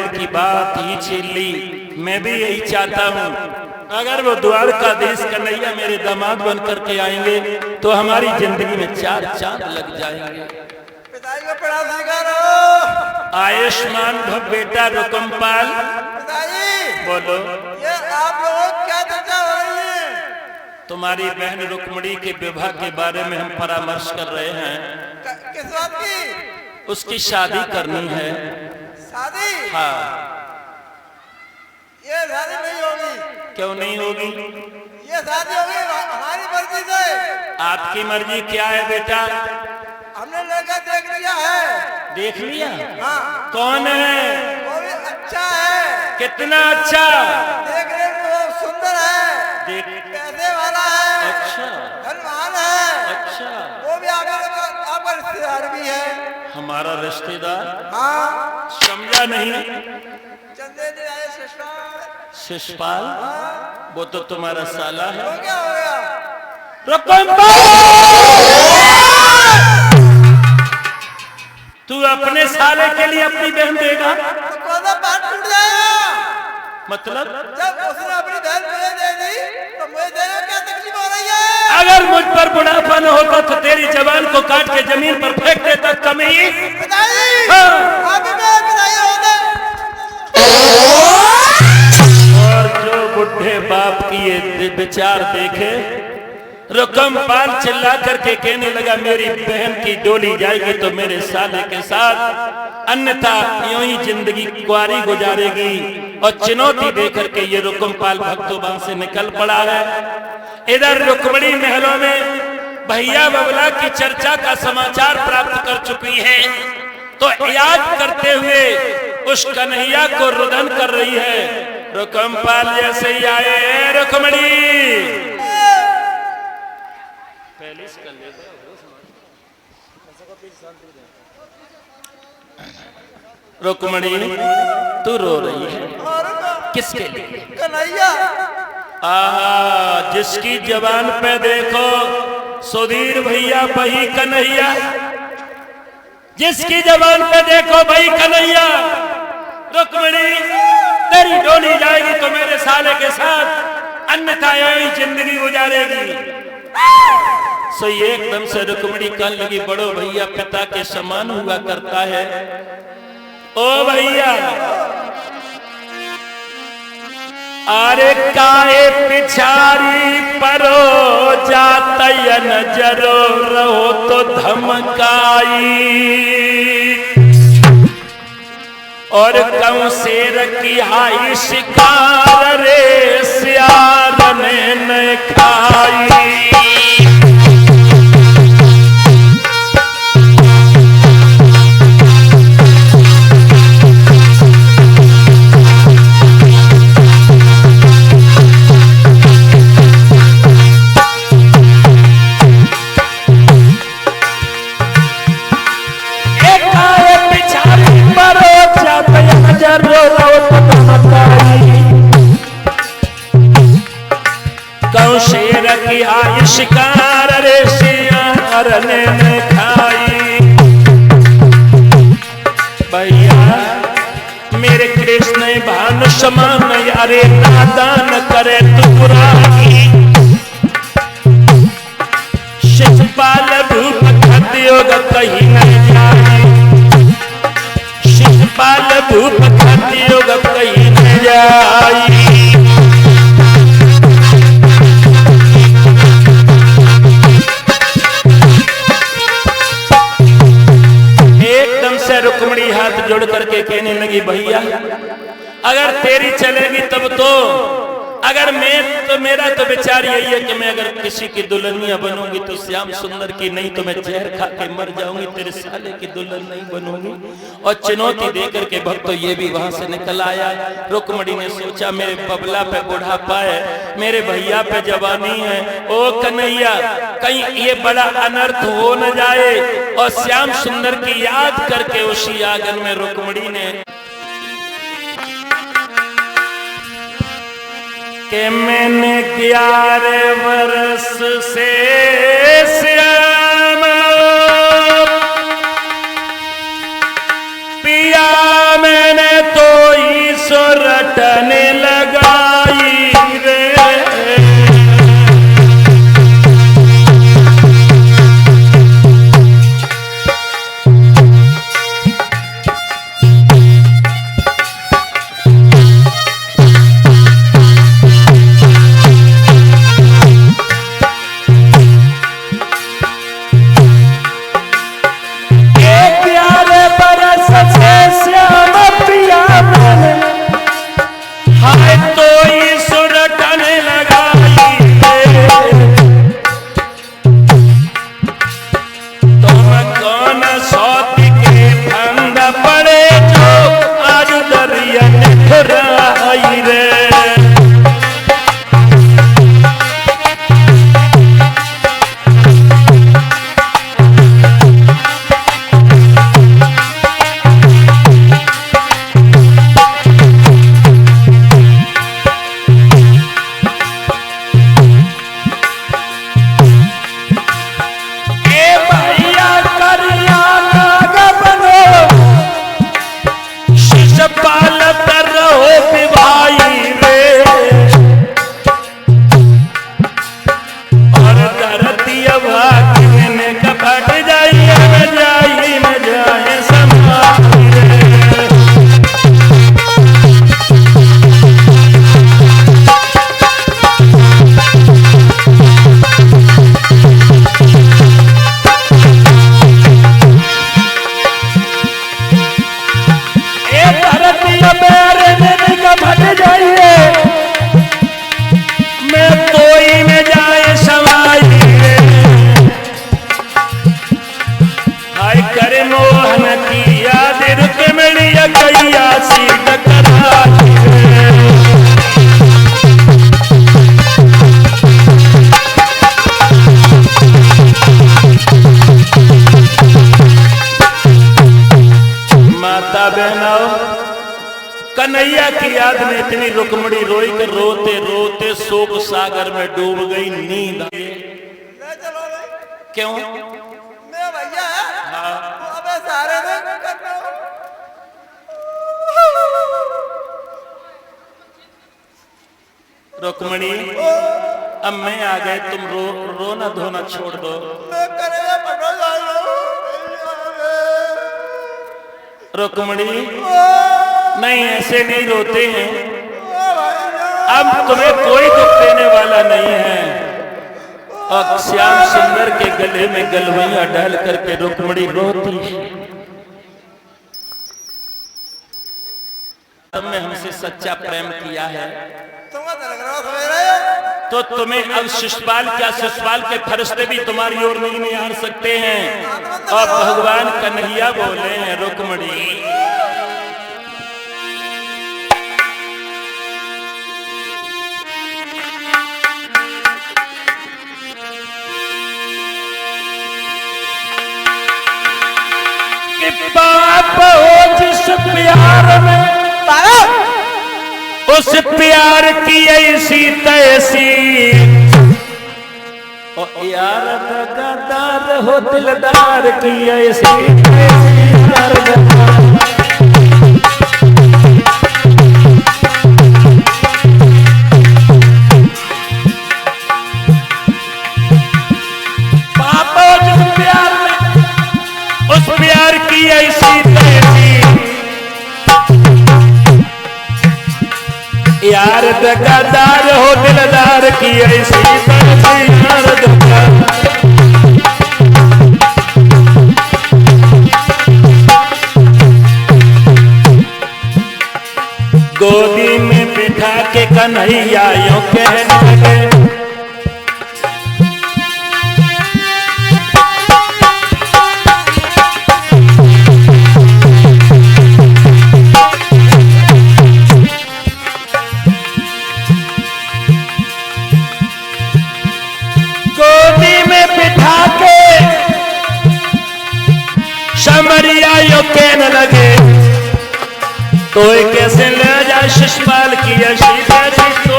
दिल की बात ही छीन ली। मैं भी यही चाहता हूँ, अगर वो द्वारकाधीश कन्हैया मेरे दामाद बन करके आएंगे तो हमारी जिंदगी में 4 चांद लग जाएंगे। पिताजी को प्रणाम करो। आयुष्मान भव बेटा रुकमपाल। पिताजी बोलो। ये आप लोग क्या चर्चा हो रही है? तुम्हारी बहन रुक्मणी के विवाह के बारे में हम परामर्श कर रहे हैं। किस बात की? उसकी शादी करनी है। शादी? हाँ। ये शादी नहीं होगी। क्यों नहीं होगी? ये शादी होगी हमारी मर्जी से। आपकी मर्जी क्या है बेटा? हमने लड़का देख लिया है। देख लिया? हाँ। कौन है? वो भी अच्छा है। कितना अच्छा? देखने में वो सुंदर है। देख। पैसे वाला है। अच्छा। धनवान है। अच्छा। वो भी आपका रिश्तेदार भी है। हमारा रिश्तेदार? हाँ। समझा नहीं। चंदे ने आए शिष्यपाल। शिष्यपाल? वो तो तुम्हारा साला है। हो गया हो गया। तू अपने साले के लिए अपनी बहन देगा? तो कौन सा बात टूट जाएगा? मतलब? जब उसने अपनी बहन मुझे दे दी तो मुझे देने में क्या तकलीफ हो रही है? अगर मुझ पर बुढ़ापा न होता तो तेरी जवान को काट के जमीन पर फेंक देता। कमीज। पिताजी। हाँ। आप भी मेरे पिताजी होते। और जो बुढ़े बाप की ये विचार देखे, रुकमपाल चिल्ला करके कहने लगा मेरी बहन की डोली जाएगी तो मेरे साले के साथ, अन्यथा यूं ही जिंदगी कुंवारी गुजारेगी। और चुनौती देकर के ये रुकमपाल भक्तों से निकल पड़ा है। इधर रुक्मणी महलों में भैया बबला की चर्चा का समाचार प्राप्त कर चुकी है, तो याद करते हुए उस कन्हैया को रुदन कर रही है। रुकमपाल जैसे ही आए, रुक्मणी रुक्मणी तू रो रही है किसके लिए? कन्हैया। जिसकी जबान पे देखो सुधीर भैया वही कन्हैया, जिसकी जबान पे देखो वही कन्हैया। रुक्मणी तेरी डोली जाएगी तो मेरे साले के साथ, अन्यथा यही जिंदगी गुजारेगी। सो ये एकदम से रुक्मणी कहने लगी बड़ो भैया पिता के समान हुआ करता है। ओ भैया अरे काए पिछारी परो जातयन जरो रहो तो धमकाई, और कौं शेर की हाई शिकार रे सियार ने न खाई। कौं शेर की आई शिकार रे सियार ने खाई। भैया मेरे कृष्ण भानु समान यारे नादान करे तू बुराई। शिषपाल भूप खत्योग कहीं न जाए, शिषपाल भूप खत्योग कहीं न जाई। रुक्मणी हाथ जोड़ करके कहने लगी भैया अगर तेरी चलेगी तब तो, अगर मैं तो मेरा तो विचार यही है कि मैं अगर किसी की दुल्हनिया बनूंगी तो श्याम सुंदर की, नहीं तो मैं जहर खा के मर जाऊंगी, तेरे साले की दुल्हन नहीं बनूंगी। और चुनौती देकर के भक्त तो ये भी वहां से निकल आया। रुक्मणी ने सोचा मेरे बबला पे बुढ़ापा है, मेरे भैया पे जवानी है, ओ कन्हैया कहीं ये बड़ा अनर्थ हो न जाए। और श्याम सुंदर की याद करके उसी आंगन में रुक्मणी ने कि मैंने 11 वर्ष से श्याम पिया मैंने तो भाई रे और धरती भागी में कपट जाइए में जाए समाई रे। माता बहनों, कन्हैया की याद में इतनी रुक्मणी रोई कि रोते रोते शोक सागर में डूब गई। नींद ले चलो रे। क्यों? मैं भैया हाँ। तो अबे सारे में करना। रुक्मणी अब मैं आ गए, तुम रोना धोना छोड़ दो। मैं करेगा पकड़ लो। रुक्मणी नहीं, ऐसे नहीं रोते हैं। अब तुम्हें कोई दुख देने वाला नहीं है। और श्याम सुंदर के गले में गलवैया डाल करके रुक्मणी रोती है। तुमने हमसे सच्चा प्रेम किया है तो तुम्हें अब शिशुपाल क्या, शिशुपाल के फरिश्ते भी तुम्हारी ओर नहीं निहार सकते हैं। और भगवान कन्हैया बोले हैं रुक्मणी कि बाप हो जिस प्यार में उस प्यार की ऐसी तैसी, और यार दगादार हो दिलदार की ऐसी पापा जिस प्यार में उस प्यार की ऐसी तैसी, यार दगादार हो दिलदार की ऐसी यार गोदी में बिठा के कन्हैया यूं कहने लगे समरिया यो कहने लगे तो कैसे ले जा शिशुपाल की ऐसी तैसी तो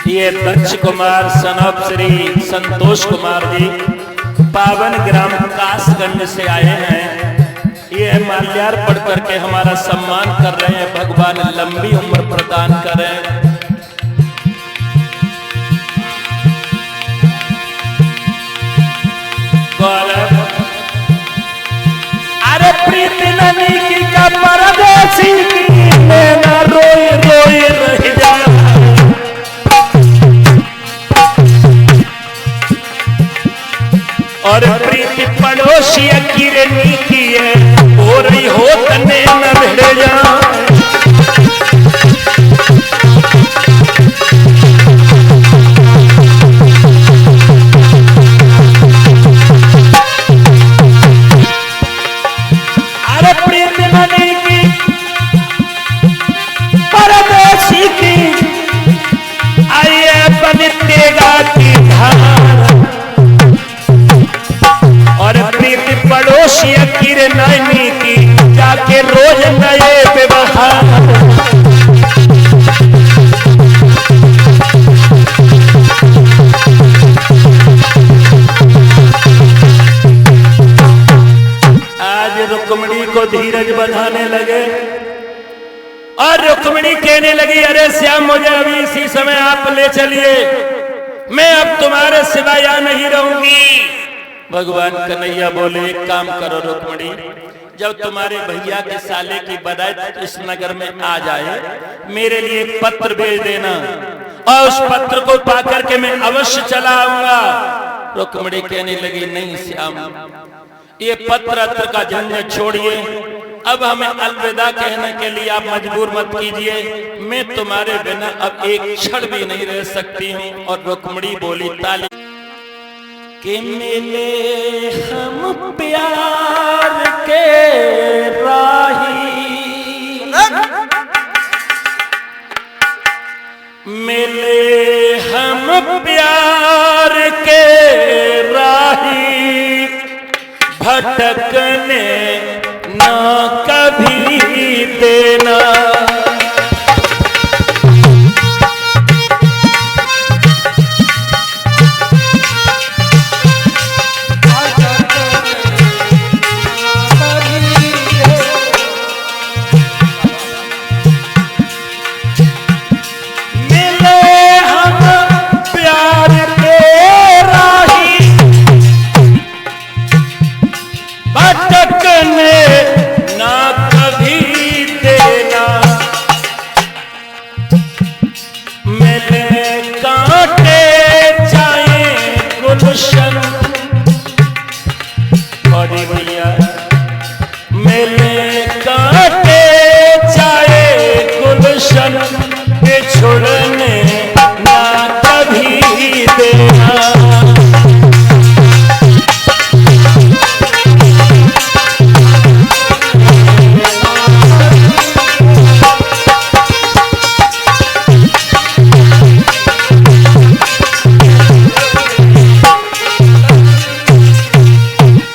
ये दक्ष कुमार सनब श्री संतोष कुमार जी पावन ग्राम कासगंज से आए हैं। ये माल्यार्पण करके हमारा सम्मान कर रहे हैं। भगवान लंबी उम्र प्रदान करें। अरे प्रीति ननी की का परदेसी की मैं रोई रोई रह जा, और प्रीति पड़ोसी किरनी की है हो रही हो तने न भिड़ जा। रुक्मणी कहने लगी, अरे श्याम मुझे अभी इसी समय आप ले चलिए, मैं अब तुम्हारे सिवा यहाँ नहीं रहूंगी। भगवान कन्हैया बोले, एक काम करो रुक्मणी, जब तुम्हारे भैया के साले की बारात इस नगर में आ जाए, मेरे लिए एक पत्र भेज देना और उस पत्र को पाकर के मैं अवश्य चला आऊंगा। रुक्मणी कहने लगी, नहीं श्याम, ये पत्र का झंझट छोड़िए, अब हमें अलविदा कहने के लिए आप मजबूर मत कीजिए, मैं तुम्हारे बिना अब एक क्षण भी नहीं रह सकती हूँ। और रुक्मणी बोली, ताली के मिले हम प्यार के राही, मिले हम प्यार के राही, भटकने ना कभी देना।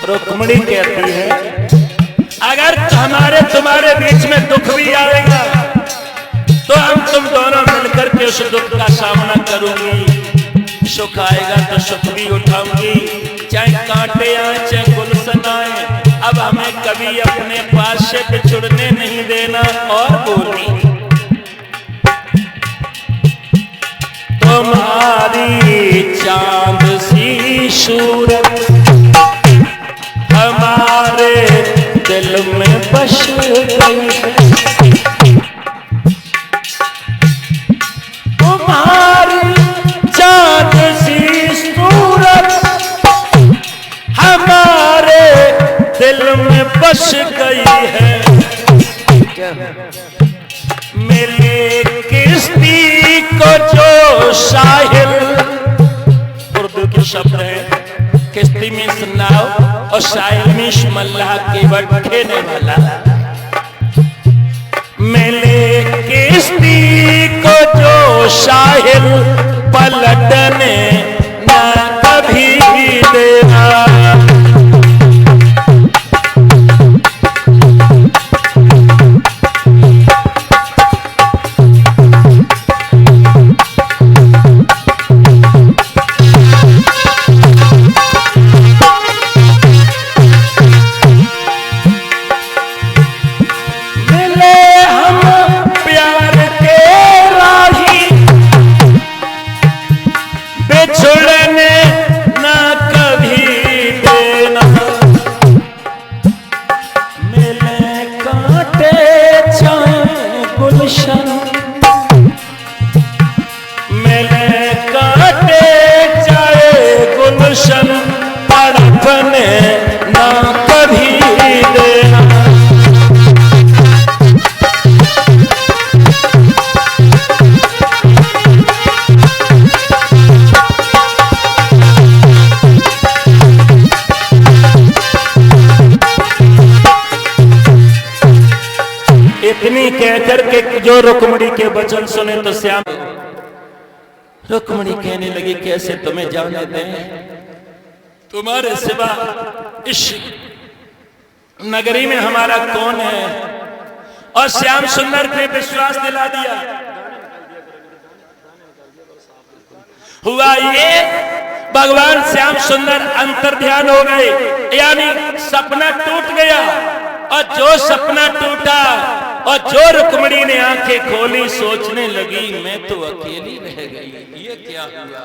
रुक्मणी कहती है, अगर हमारे तुम्हारे बीच में दुख भी आएगा तो हम तुम दोनों मिलकर के उस दुख का सामना करूंगी, सुख आएगा तो सुख भी उठाऊंगी, चाहे कांटे आए चाहे गुलशन आए, अब हमें कभी अपने पास से बिछुड़ने नहीं देना। और बोली, तुम्हारी चांद सी सूरत हमारे दिल में बस गई है, तुम्हारी चांद सी सूरत हमारे दिल में बस गई है। मेरे किश्ती को जो साहिल, उर्दू के शब्द है, किश्ती में नाव और साहिल में मल्लाह के बैठने वाला, मेरे किश्ती को जो साहिल पलटने ना कभी देना। इतनी कहकर के जो रुक्मणी के वचन सुने तो श्याम, रुक्मणी कहने लगी, कैसे तुम्हें जाने दें, तुम्हारे सिवा इस नगरी में हमारा कौन है। और श्याम सुंदर ने विश्वास दिला दिया। हुआ ये, भगवान श्याम सुंदर अंतर्ध्यान हो गए, यानी सपना टूट गया। और जो सपना टूटा और जो रुक्मणी ने आंखें खोली सोचने लगी मैं तो अकेली रह गई, ये क्या हुआ।